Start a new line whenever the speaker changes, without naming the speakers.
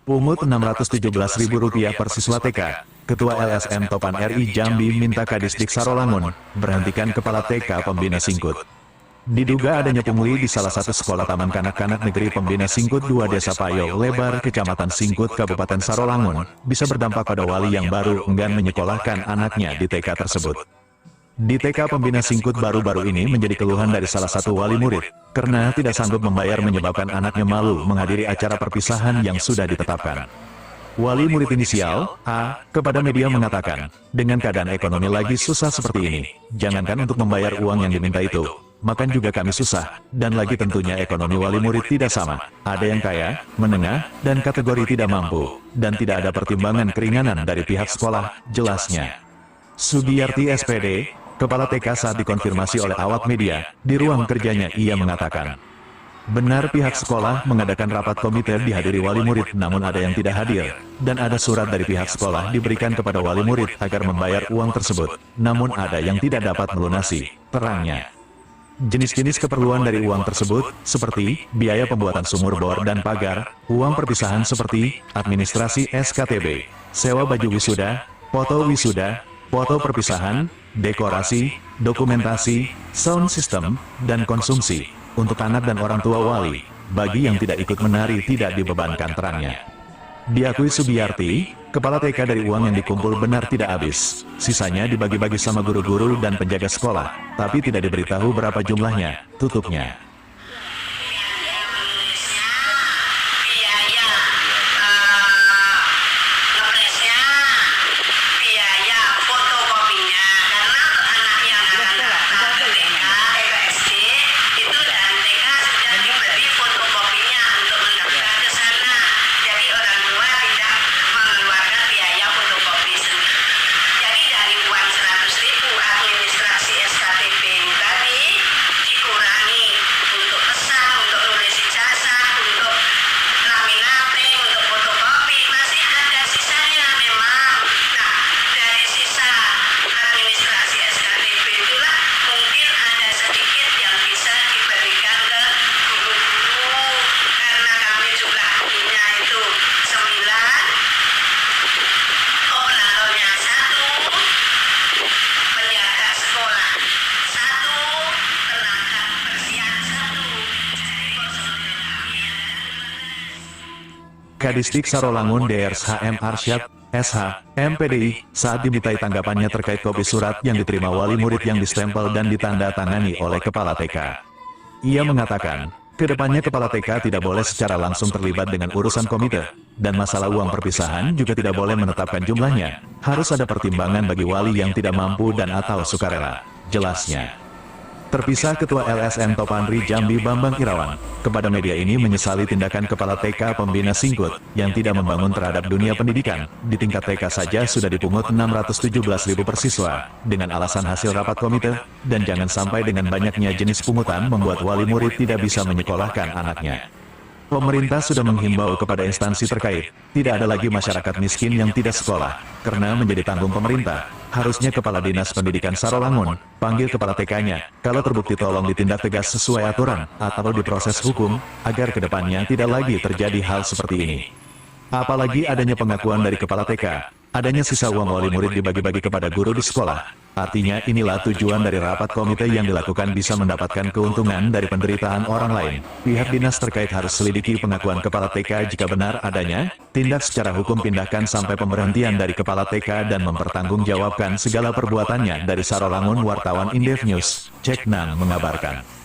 Pungut Rp617.000 per siswa TK. Ketua LSM Topan RI Jambi minta Kadisdik Sarolangun berhentikan kepala TK pembina Singkut. Diduga adanya pungli di salah satu sekolah taman kanak-kanak negeri pembina Singkut 2 Desa Payo Lebar, Kecamatan Singkut, Kabupaten Sarolangun, bisa berdampak pada wali yang baru enggan menyekolahkan anaknya di TK tersebut. Di TK pembina Singkut baru-baru ini menjadi keluhan dari salah satu wali murid, karena tidak sanggup membayar menyebabkan anaknya malu menghadiri acara perpisahan yang sudah ditetapkan. Wali murid inisial A kepada media mengatakan, dengan keadaan ekonomi lagi susah seperti ini, jangankan untuk membayar uang yang diminta itu, makan juga kami susah, dan lagi tentunya ekonomi wali murid tidak sama. Ada yang kaya, menengah, dan kategori tidak mampu, dan tidak ada pertimbangan keringanan dari pihak sekolah, jelasnya. Sugiyarti SPD, Kepala TK saat dikonfirmasi oleh awak media, di ruang kerjanya ia mengatakan, benar pihak sekolah mengadakan rapat komite dihadiri wali murid namun ada yang tidak hadir, dan ada surat dari pihak sekolah diberikan kepada wali murid agar membayar uang tersebut, namun ada yang tidak dapat melunasi, terangnya. Jenis-jenis keperluan dari uang tersebut, seperti biaya pembuatan sumur bor dan pagar, uang perpisahan seperti administrasi SKTB, sewa baju wisuda, foto perpisahan, dekorasi, dokumentasi, sound system, dan konsumsi, untuk anak dan orang tua wali, bagi yang tidak ikut menari tidak dibebankan, terangnya. Diakui Sugiyarti, kepala TK dari uang yang dikumpul benar tidak habis, sisanya dibagi-bagi sama guru-guru dan penjaga sekolah, tapi tidak diberitahu berapa jumlahnya, tutupnya. Kadisdik Sarolangun Drs HM Arsyad, SH, MPDI, saat dimintai tanggapannya terkait kopi surat yang diterima wali murid yang distempel dan ditanda tangani oleh Kepala TK. Ia mengatakan, kedepannya Kepala TK tidak boleh secara langsung terlibat dengan urusan komite, dan masalah uang perpisahan juga tidak boleh menetapkan jumlahnya, harus ada pertimbangan bagi wali yang tidak mampu dan atau sukarela, jelasnya. Terpisah Ketua LSM Topan RI Jambi Bambang Irawan, kepada media ini menyesali tindakan Kepala TK pembina Singkut, yang tidak membangun terhadap dunia pendidikan, di tingkat TK saja sudah dipungut Rp617.000 per siswa, dengan alasan hasil rapat komite, dan jangan sampai dengan banyaknya jenis pungutan membuat wali murid tidak bisa menyekolahkan anaknya. Pemerintah sudah menghimbau kepada instansi terkait, tidak ada lagi masyarakat miskin yang tidak sekolah, karena menjadi tanggung pemerintah. Harusnya Kepala Dinas Pendidikan Sarolangun, panggil Kepala TK-nya, kalau terbukti tolong ditindak tegas sesuai aturan, atau diproses hukum, agar kedepannya tidak lagi terjadi hal seperti ini. Apalagi adanya pengakuan dari Kepala TK, adanya sisa uang wali murid dibagi-bagi kepada guru di sekolah. Artinya inilah tujuan dari rapat komite yang dilakukan bisa mendapatkan keuntungan dari penderitaan orang lain. Pihak dinas terkait harus selidiki pengakuan Kepala TK jika benar adanya, tindak secara hukum pindahkan sampai pemberhentian dari Kepala TK dan mempertanggungjawabkan segala perbuatannya. Dari Sarolangun, wartawan Indef News, Cek Nang mengabarkan.